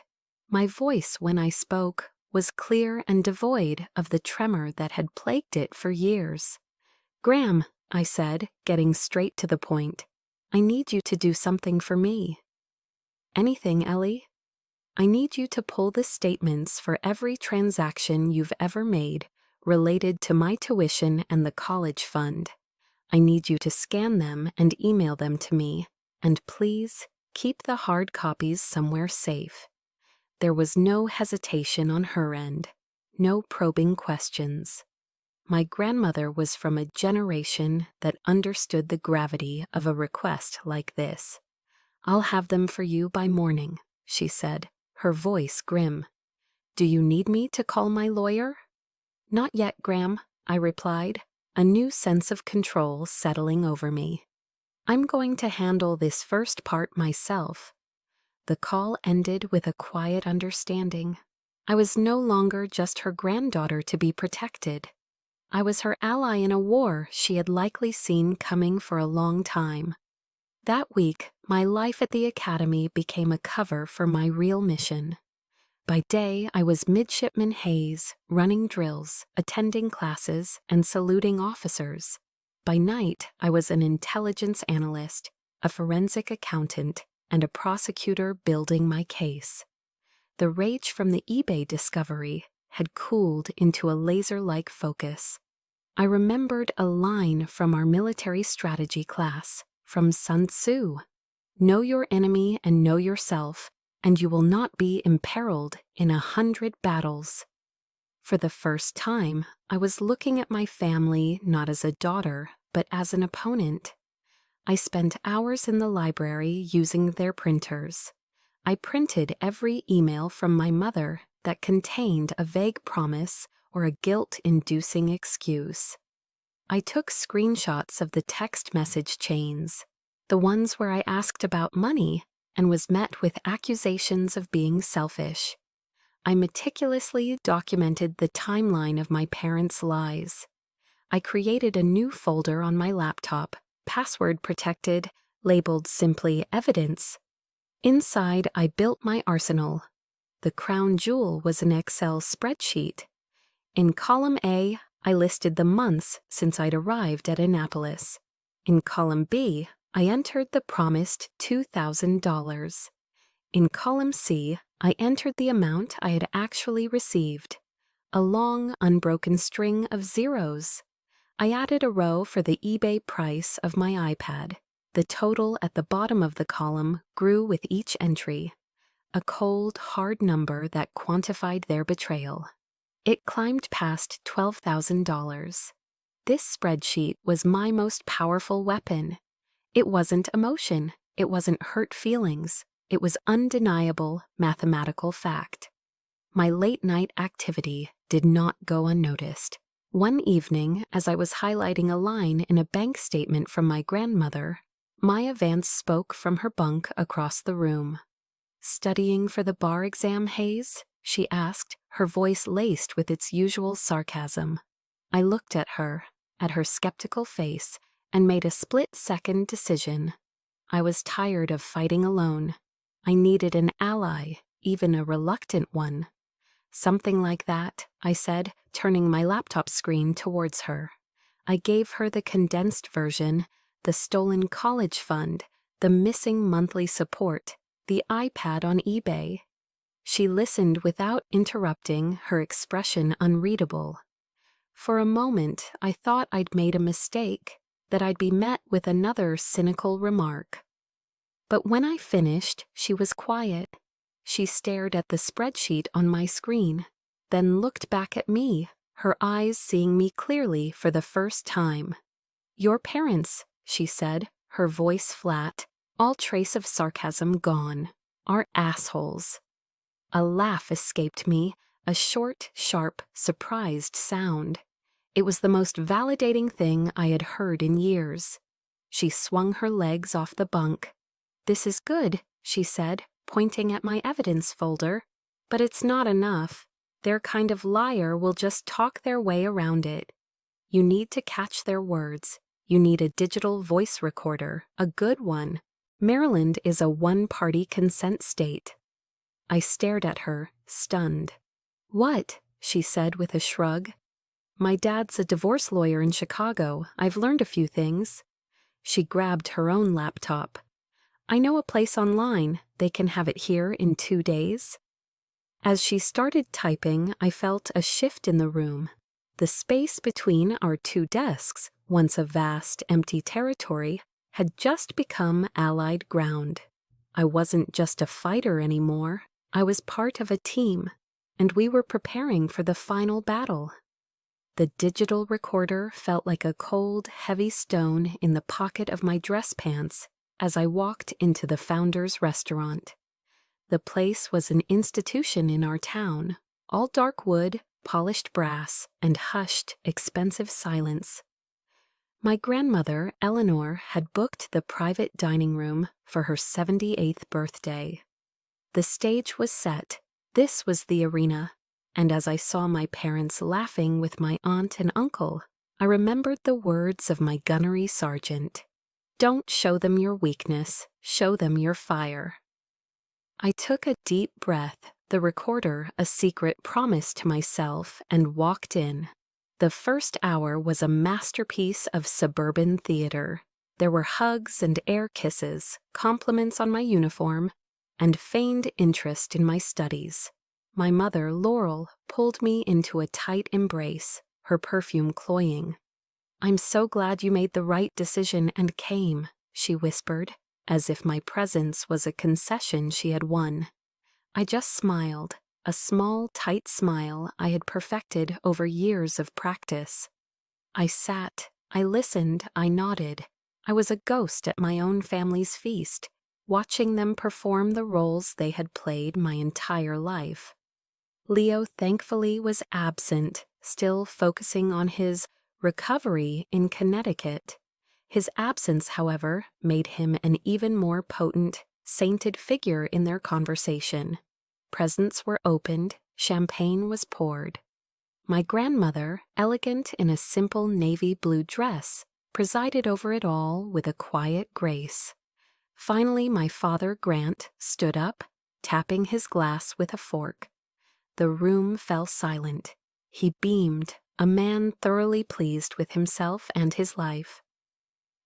My voice, when I spoke, was clear and devoid of the tremor that had plagued it for years. "Gram," I said, getting straight to the point. "I need you to do something for me." "Anything, Ellie?" "I need you to pull the statements for every transaction you've ever made related to my tuition and the college fund. I need you to scan them and email them to me, and please keep the hard copies somewhere safe." There was no hesitation on her end, no probing questions. My grandmother was from a generation that understood the gravity of a request like this. "I'll have them for you by morning," she said, her voice grim. "Do you need me to call my lawyer?" "Not yet, Gram. I replied, a new sense of control settling over me. I'm going to handle this first part myself. The call ended with a quiet understanding. I was no longer just her granddaughter to be protected. I was her ally in a war she had likely seen coming for a long time. That week, my life at the academy became a cover for my real mission. By day, I was Midshipman Hayes, running drills, attending classes, and saluting officers. By night, I was an intelligence analyst, a forensic accountant, and a prosecutor building my case. The rage from the eBay discovery had cooled into a laser-like focus. I remembered a line from our military strategy class, from Sun Tzu. Know your enemy and know yourself, and you will not be imperiled in 100 battles. For the first time, I was looking at my family not as a daughter, but as an opponent. I spent hours in the library using their printers. I printed every email from my mother that contained a vague promise or a guilt-inducing excuse. I took screenshots of the text message chains, the ones where I asked about money and was met with accusations of being selfish. I meticulously documented the timeline of my parents' lies. I created a new folder on my laptop, password protected, labeled simply evidence. Inside, I built my arsenal. The crown jewel was an Excel spreadsheet. In column A, I listed the months since I'd arrived at Annapolis. In column B, I entered the promised $2,000. In column C, I entered the amount I had actually received. A long, unbroken string of zeros. I added a row for the eBay price of my iPad. The total at the bottom of the column grew with each entry. A cold, hard number that quantified their betrayal. It climbed past $12,000. This spreadsheet was my most powerful weapon. It wasn't emotion. It wasn't hurt feelings. It was undeniable mathematical fact. My late-night activity did not go unnoticed. One evening, as I was highlighting a line in a bank statement from my grandmother, Maya Vance spoke from her bunk across the room. "Studying for the bar exam, Hayes?" she asked, her voice laced with its usual sarcasm. I looked at her skeptical face, and made a split-second decision. I was tired of fighting alone. I needed an ally, even a reluctant one. "Something like that," I said, turning my laptop screen towards her. I gave her the condensed version, the stolen college fund, the missing monthly support, the iPad on eBay. She listened without interrupting, her expression unreadable. For a moment, I thought I'd made a mistake, that I'd be met with another cynical remark. But when I finished, she was quiet. She stared at the spreadsheet on my screen, then looked back at me, her eyes seeing me clearly for the first time. "Your parents," she said, her voice flat, all trace of sarcasm gone, "are assholes." A laugh escaped me, a short, sharp, surprised sound. It was the most validating thing I had heard in years. She swung her legs off the bunk. "This is good," she said, pointing at my evidence folder. "But it's not enough. Their kind of liar will just talk their way around it. You need to catch their words. You need a digital voice recorder, a good one. Maryland is a one-party consent state." I stared at her, stunned. "What?" she said with a shrug. "My dad's a divorce lawyer in Chicago. I've learned a few things." She grabbed her own laptop. "I know a place online. They can have it here in 2 days." As she started typing, I felt a shift in the room. The space between our two desks, once a vast, empty territory, had just become allied ground. I wasn't just a fighter anymore. I was part of a team, and we were preparing for the final battle. The digital recorder felt like a cold, heavy stone in the pocket of my dress pants as I walked into the Founders Restaurant. The place was an institution in our town, all dark wood, polished brass, and hushed, expensive silence. My grandmother, Eleanor, had booked the private dining room for her 78th birthday. The stage was set. This was the arena. And as I saw my parents laughing with my aunt and uncle, I remembered the words of my gunnery sergeant. Don't show them your weakness, show them your fire. I took a deep breath, the recorder a secret promise to myself, and walked in. The first hour was a masterpiece of suburban theater. There were hugs and air kisses, compliments on my uniform, and feigned interest in my studies. My mother, Laurel, pulled me into a tight embrace, her perfume cloying. "I'm so glad you made the right decision and came," she whispered, as if my presence was a concession she had won. I just smiled, a small, tight smile I had perfected over years of practice. I sat, I listened, I nodded. I was a ghost at my own family's feast, watching them perform the roles they had played my entire life. Leo thankfully was absent, still focusing on his recovery in Connecticut. His absence, however, made him an even more potent, sainted figure in their conversation. Presents were opened, champagne was poured. My grandmother, elegant in a simple navy blue dress, presided over it all with a quiet grace. Finally, my father, Grant, stood up, tapping his glass with a fork. The room fell silent. He beamed, a man thoroughly pleased with himself and his life.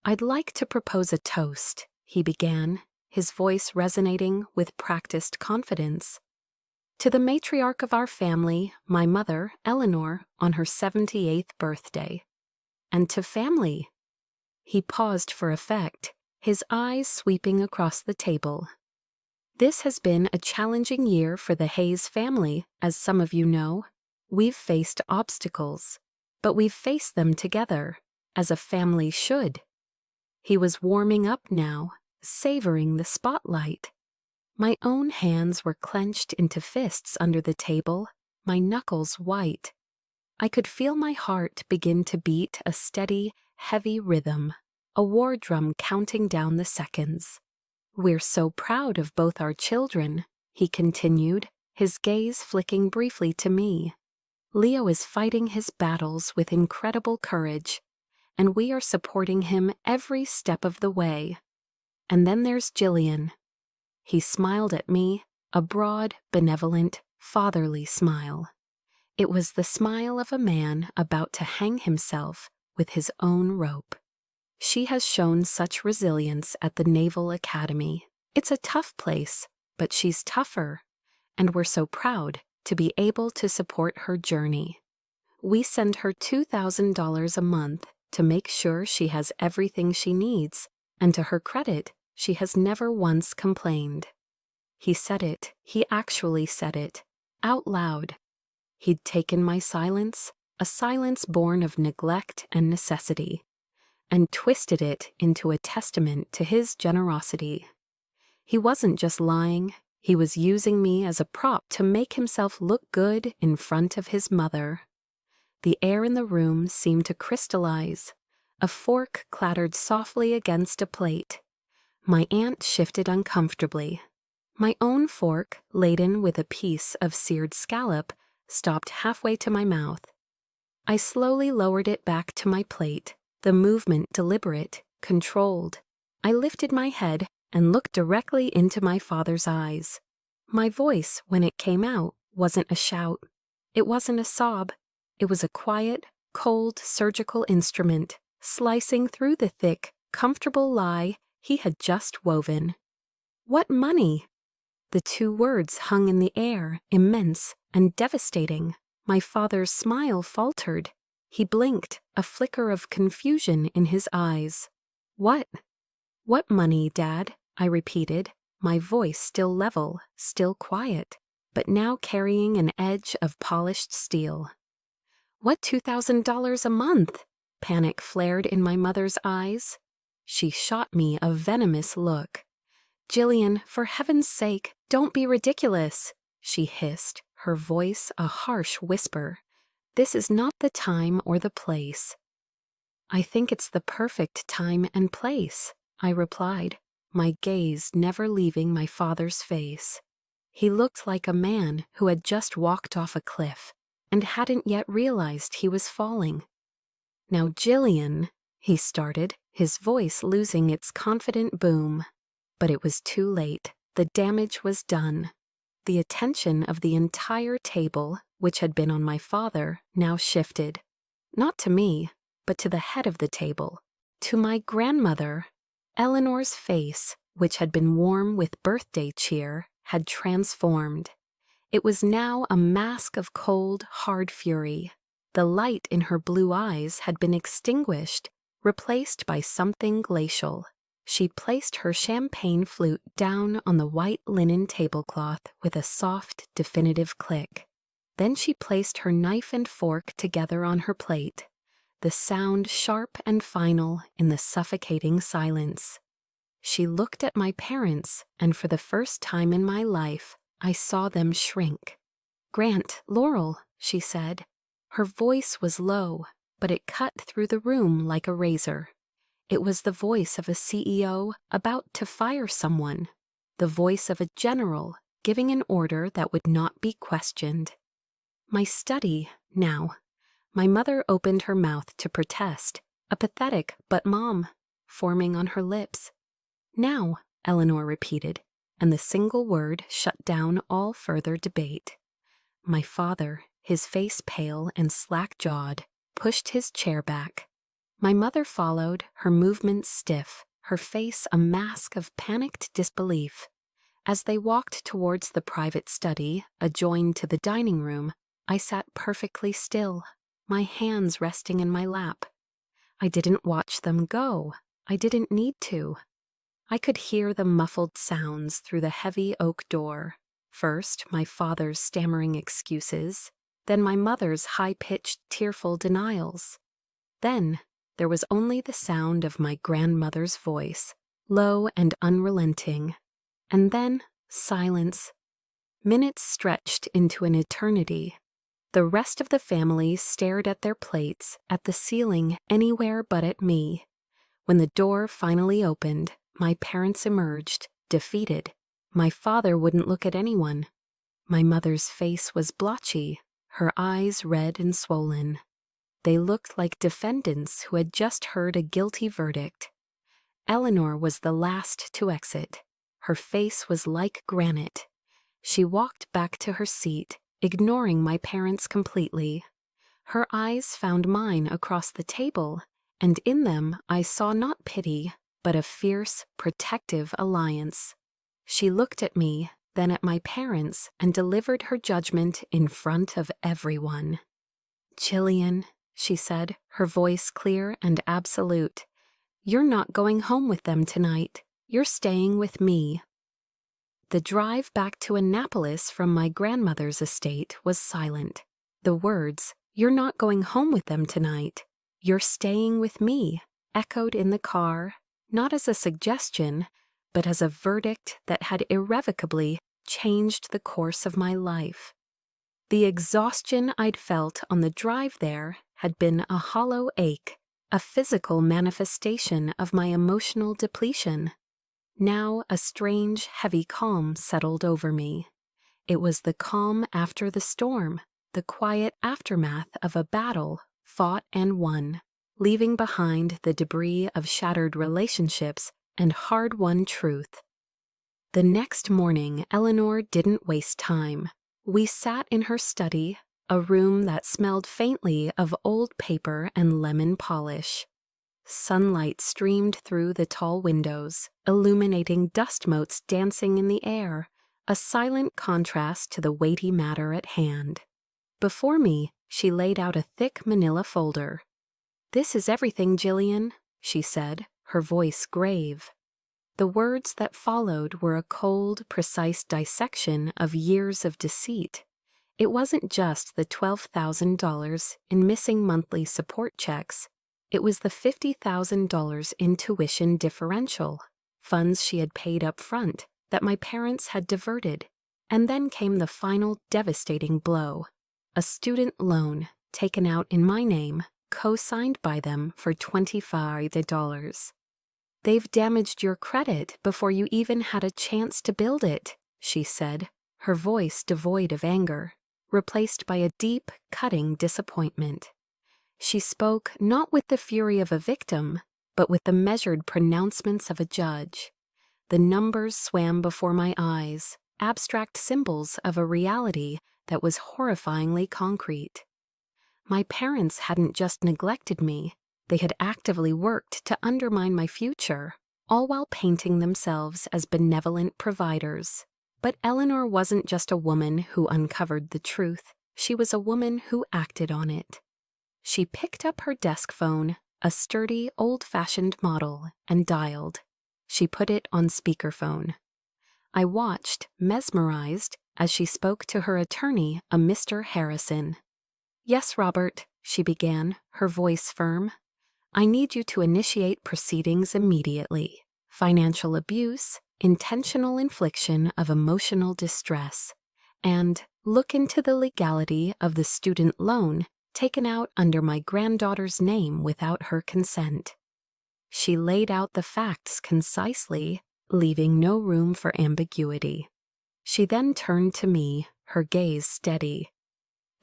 "I'd like to propose a toast," he began, his voice resonating with practiced confidence. "To the matriarch of our family, my mother, Eleanor, on her 78th birthday. And to family." He paused for effect, his eyes sweeping across the table. "This has been a challenging year for the Hayes family, as some of you know. We've faced obstacles, but we've faced them together, as a family should." He was warming up now, savoring the spotlight. My own hands were clenched into fists under the table, my knuckles white. I could feel my heart begin to beat a steady, heavy rhythm, a war drum counting down the seconds. "We're so proud of both our children," he continued, his gaze flicking briefly to me. "Leo is fighting his battles with incredible courage, and we are supporting him every step of the way. And then there's Jillian." He smiled at me, a broad, benevolent, fatherly smile. It was the smile of a man about to hang himself with his own rope. "She has shown such resilience at the Naval Academy. It's a tough place, but she's tougher, and we're so proud to be able to support her journey. We send her $2,000 a month to make sure she has everything she needs, and to her credit, she has never once complained." He said it, he actually said it, out loud. He'd taken my silence, a silence born of neglect and necessity, and twisted it into a testament to his generosity. He wasn't just lying, he was using me as a prop to make himself look good in front of his mother. The air in the room seemed to crystallize. A fork clattered softly against a plate. My aunt shifted uncomfortably. My own fork, laden with a piece of seared scallop, stopped halfway to my mouth. I slowly lowered it back to my plate, the movement deliberate, controlled. I lifted my head and looked directly into my father's eyes. My voice, when it came out, wasn't a shout. It wasn't a sob. It was a quiet, cold, surgical instrument, slicing through the thick, comfortable lie he had just woven. "What money?" The two words hung in the air, immense and devastating. My father's smile faltered. He blinked, a flicker of confusion in his eyes. "What? What money, Dad?" I repeated, my voice still level, still quiet, but now carrying an edge of polished steel. "What $2,000 a month?" Panic flared in my mother's eyes. She shot me a venomous look. "Jillian, for heaven's sake, don't be ridiculous," she hissed, her voice a harsh whisper. This is not the time or the place." "I think it's the perfect time and place," I replied, my gaze never leaving my father's face. He looked like a man who had just walked off a cliff and hadn't yet realized he was falling. "Now, Jillian," he started, his voice losing its confident boom. But it was too late. The damage was done. The attention of the entire table, which had been on my father, now shifted. Not to me, but to the head of the table, to my grandmother. Eleanor's face, which had been warm with birthday cheer, had transformed. It was now a mask of cold, hard fury. The light in her blue eyes had been extinguished, replaced by something glacial. She placed her champagne flute down on the white linen tablecloth with a soft, definitive click. Then she placed her knife and fork together on her plate, the sound sharp and final in the suffocating silence. She looked at my parents, and for the first time in my life, I saw them shrink. "Grant, Laurel," she said. Her voice was low, but it cut through the room like a razor. It was the voice of a CEO about to fire someone, the voice of a general giving an order that would not be questioned. "My study, now." My mother opened her mouth to protest, a pathetic "but Mom" forming on her lips. "Now," Eleanor repeated, and the single word shut down all further debate. My father, his face pale and slack-jawed, pushed his chair back. My mother followed, her movements stiff, her face a mask of panicked disbelief. As they walked towards the private study, adjoined to the dining room, I sat perfectly still, my hands resting in my lap. I didn't watch them go. I didn't need to. I could hear the muffled sounds through the heavy oak door. First, my father's stammering excuses, then my mother's high-pitched, tearful denials. Then, there was only the sound of my grandmother's voice, low and unrelenting. And then, silence. Minutes stretched into an eternity. The rest of the family stared at their plates, at the ceiling, anywhere but at me. When the door finally opened, my parents emerged, defeated. My father wouldn't look at anyone. My mother's face was blotchy, her eyes red and swollen. They looked like defendants who had just heard a guilty verdict. Eleanor was the last to exit. Her face was like granite. She walked back to her seat, ignoring my parents completely. Her eyes found mine across the table, and in them I saw not pity, but a fierce, protective alliance. She looked at me, then at my parents, and delivered her judgment in front of everyone. "Jillian," she said, her voice clear and absolute, "you're not going home with them tonight. You're staying with me." The drive back to Annapolis from my grandmother's estate was silent. The words, "You're not going home with them tonight. You're staying with me," echoed in the car, not as a suggestion, but as a verdict that had irrevocably changed the course of my life. The exhaustion I'd felt on the drive there had been a hollow ache, a physical manifestation of my emotional depletion. Now a strange, heavy calm settled over me. It was the calm after the storm, the quiet aftermath of a battle fought and won, leaving behind the debris of shattered relationships and hard-won truth. The next morning, Eleanor didn't waste time. We sat in her study, a room that smelled faintly of old paper and lemon polish. Sunlight streamed through the tall windows, illuminating dust motes dancing in the air, a silent contrast to the weighty matter at hand. Before me, she laid out a thick manila folder. "This is everything, Jillian," she said, her voice grave. The words that followed were a cold, precise dissection of years of deceit. It wasn't just the $12,000 in missing monthly support checks. It was the $50,000 in tuition differential, funds she had paid up front that my parents had diverted. And then came the final devastating blow, a student loan taken out in my name, co-signed by them for $25. "They've damaged your credit before you even had a chance to build it," she said, her voice devoid of anger, replaced by a deep, cutting disappointment. She spoke not with the fury of a victim, but with the measured pronouncements of a judge. The numbers swam before my eyes, abstract symbols of a reality that was horrifyingly concrete. My parents hadn't just neglected me, they had actively worked to undermine my future, all while painting themselves as benevolent providers. But Eleanor wasn't just a woman who uncovered the truth, she was a woman who acted on it. She picked up her desk phone, a sturdy, old-fashioned model, and dialed. She put it on speakerphone. I watched, mesmerized, as she spoke to her attorney, a Mr. Harrison. "Yes, Robert," she began, her voice firm. "I need you to initiate proceedings immediately. Financial abuse, intentional infliction of emotional distress, and look into the legality of the student loan taken out under my granddaughter's name without her consent." She laid out the facts concisely, leaving no room for ambiguity. She then turned to me, her gaze steady.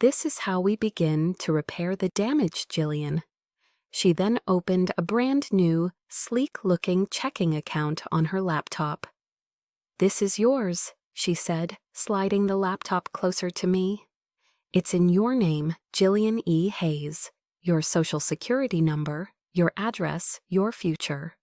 "This is how we begin to repair the damage, Jillian." She then opened a brand new, sleek-looking checking account on her laptop. "This is yours," she said, sliding the laptop closer to me. "It's in your name, Jillian E. Hayes, your social security number, your address, your future."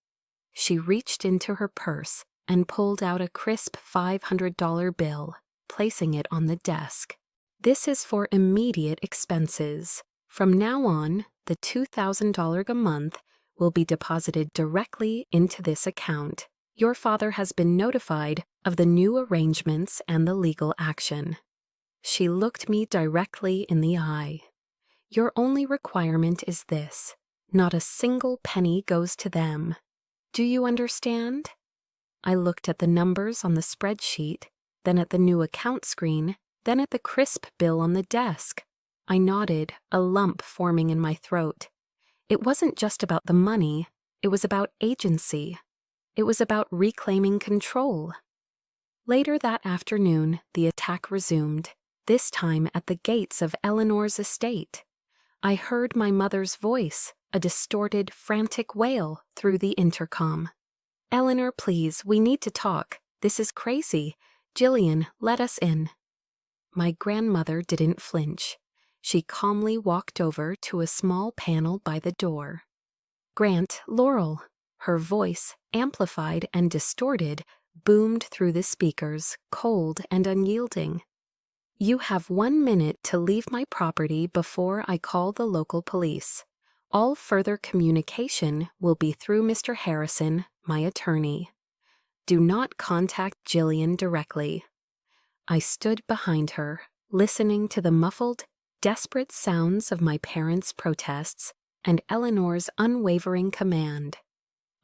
She reached into her purse and pulled out a crisp $500 bill, placing it on the desk. "This is for immediate expenses. From now on, the $2,000 a month will be deposited directly into this account. Your father has been notified of the new arrangements and the legal action." She looked me directly in the eye. "Your only requirement is this. Not a single penny goes to them. Do you understand?" I looked at the numbers on the spreadsheet, then at the new account screen, then at the crisp bill on the desk. I nodded, a lump forming in my throat. It wasn't just about the money, it was about agency. It was about reclaiming control. Later that afternoon, the attack resumed, this time at the gates of Eleanor's estate. I heard my mother's voice, a distorted, frantic wail, through the intercom. "Eleanor, please, we need to talk. This is crazy. Jillian, let us in." My grandmother didn't flinch. She calmly walked over to a small panel by the door. "Grant, Laurel." Her voice, amplified and distorted, boomed through the speakers, cold and unyielding. "You have 1 minute to leave my property before I call the local police. All further communication will be through Mr. Harrison, my attorney. Do not contact Jillian directly." I stood behind her, listening to the muffled, desperate sounds of my parents' protests and Eleanor's unwavering command.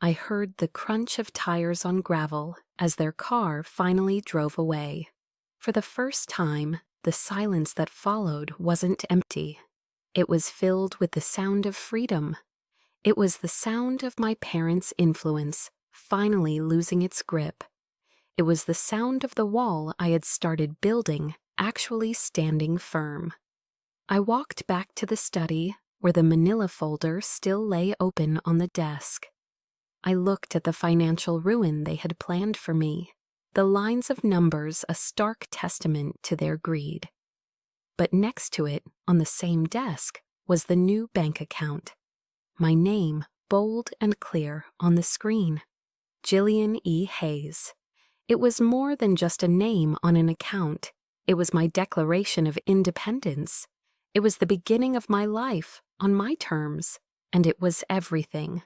I heard the crunch of tires on gravel as their car finally drove away. For the first time, the silence that followed wasn't empty. It was filled with the sound of freedom. It was the sound of my parents' influence finally losing its grip. It was the sound of the wall I had started building actually standing firm. I walked back to the study, where the manila folder still lay open on the desk. I looked at the financial ruin they had planned for me, the lines of numbers a stark testament to their greed. But next to it, on the same desk, was the new bank account. My name, bold and clear, on the screen. Jillian E. Hayes. It was more than just a name on an account. It was my declaration of independence. It was the beginning of my life, on my terms, and it was everything.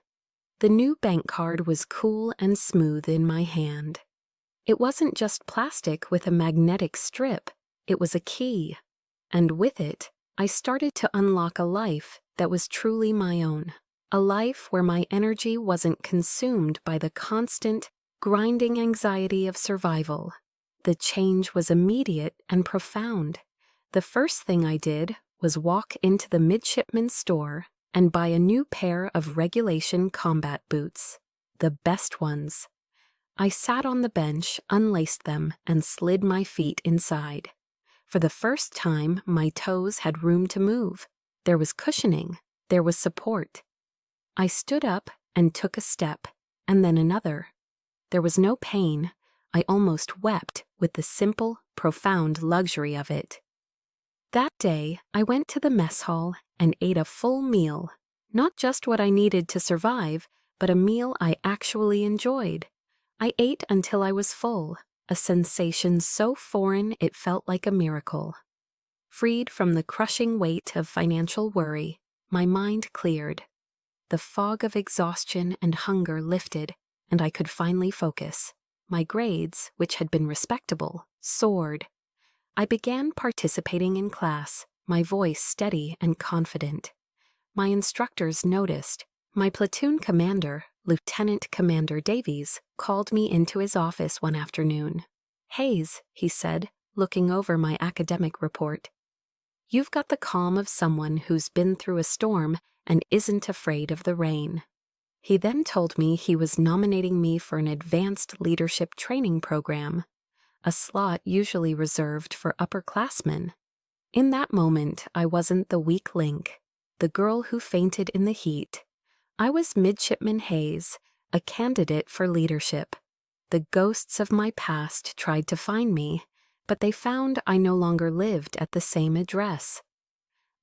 The new bank card was cool and smooth in my hand. It wasn't just plastic with a magnetic strip, it was a key. And with it, I started to unlock a life that was truly my own. A life where my energy wasn't consumed by the constant, grinding anxiety of survival. The change was immediate and profound. The first thing I did was walk into the midshipman's store and buy a new pair of regulation combat boots, the best ones. I sat on the bench, unlaced them, and slid my feet inside. For the first time, my toes had room to move. There was cushioning. There was support. I stood up and took a step, and then another. There was no pain. I almost wept with the simple, profound luxury of it. That day, I went to the mess hall and ate a full meal. Not just what I needed to survive, but a meal I actually enjoyed. I ate until I was full, a sensation so foreign it felt like a miracle. Freed from the crushing weight of financial worry, my mind cleared. The fog of exhaustion and hunger lifted, and I could finally focus. My grades, which had been respectable, soared. I began participating in class, my voice steady and confident. My instructors noticed. My platoon commander, Lieutenant Commander Davies, called me into his office one afternoon. "Hayes," he said, looking over my academic report, "you've got the calm of someone who's been through a storm and isn't afraid of the rain." He then told me he was nominating me for an advanced leadership training program, a slot usually reserved for upperclassmen. In that moment, I wasn't the weak link, the girl who fainted in the heat. I was Midshipman Hayes, a candidate for leadership. The ghosts of my past tried to find me, but they found I no longer lived at the same address.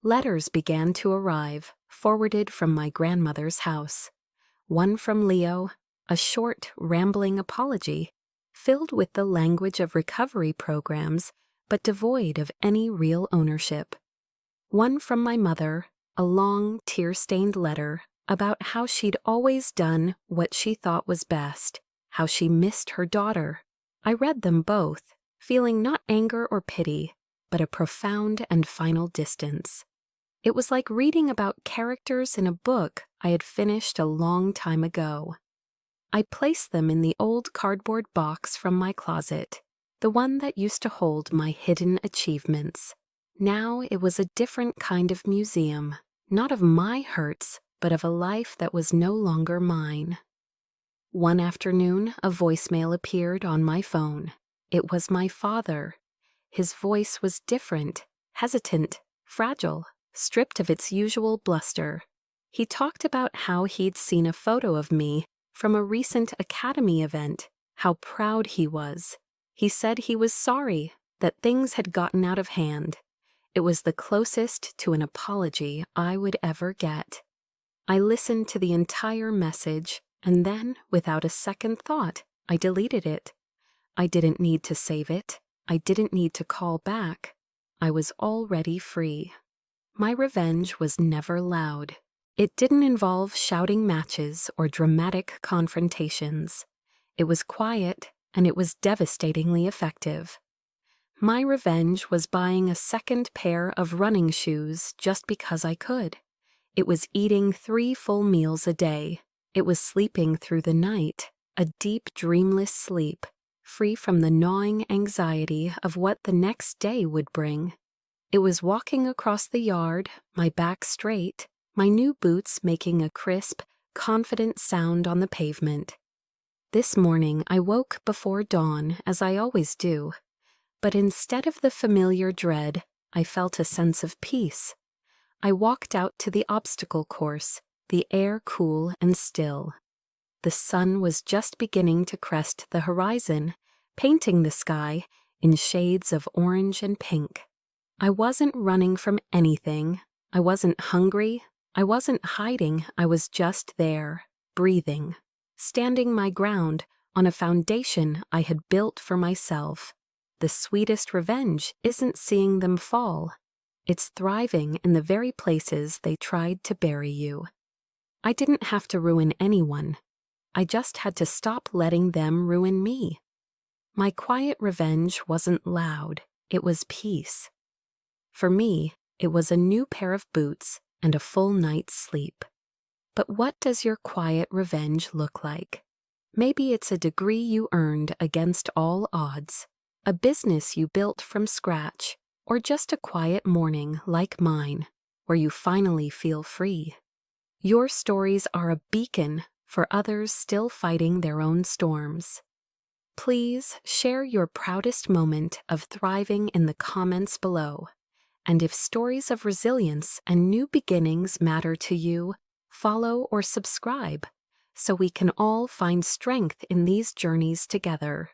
Letters began to arrive, forwarded from my grandmother's house. One from Leo, a short, rambling apology, filled with the language of recovery programs, but devoid of any real ownership. One from my mother, a long, tear-stained letter about how she'd always done what she thought was best, how she missed her daughter. I read them both, feeling not anger or pity, but a profound and final distance. It was like reading about characters in a book I had finished a long time ago. I placed them in the old cardboard box from my closet, the one that used to hold my hidden achievements. Now it was a different kind of museum, not of my hurts, but of a life that was no longer mine. One afternoon, a voicemail appeared on my phone. It was my father. His voice was different, hesitant, fragile, stripped of its usual bluster. He talked about how he'd seen a photo of me from a recent academy event, how proud he was. He said he was sorry that things had gotten out of hand. It was the closest to an apology I would ever get. I listened to the entire message, and then, without a second thought, I deleted it. I didn't need to save it. I didn't need to call back. I was already free. My revenge was never loud. It didn't involve shouting matches or dramatic confrontations. It was quiet, and it was devastatingly effective. My revenge was buying a second pair of running shoes just because I could. It was eating 3 full meals a day. It was sleeping through the night, a deep, dreamless sleep, free from the gnawing anxiety of what the next day would bring. It was walking across the yard, my back straight, my new boots making a crisp, confident sound on the pavement. This morning I woke before dawn, as I always do, but instead of the familiar dread, I felt a sense of peace. I walked out to the obstacle course, the air cool and still. The sun was just beginning to crest the horizon, painting the sky in shades of orange and pink. I wasn't running from anything. I wasn't hungry. I wasn't hiding. I was just there, breathing, standing my ground on a foundation I had built for myself. The sweetest revenge isn't seeing them fall. It's thriving in the very places they tried to bury you. I didn't have to ruin anyone. I just had to stop letting them ruin me. My quiet revenge wasn't loud. It was peace. For me, it was a new pair of boots and a full night's sleep. But what does your quiet revenge look like? Maybe it's a degree you earned against all odds, a business you built from scratch, or just a quiet morning like mine, where you finally feel free. Your stories are a beacon for others still fighting their own storms. Please share your proudest moment of thriving in the comments below. And if stories of resilience and new beginnings matter to you, follow or subscribe so we can all find strength in these journeys together.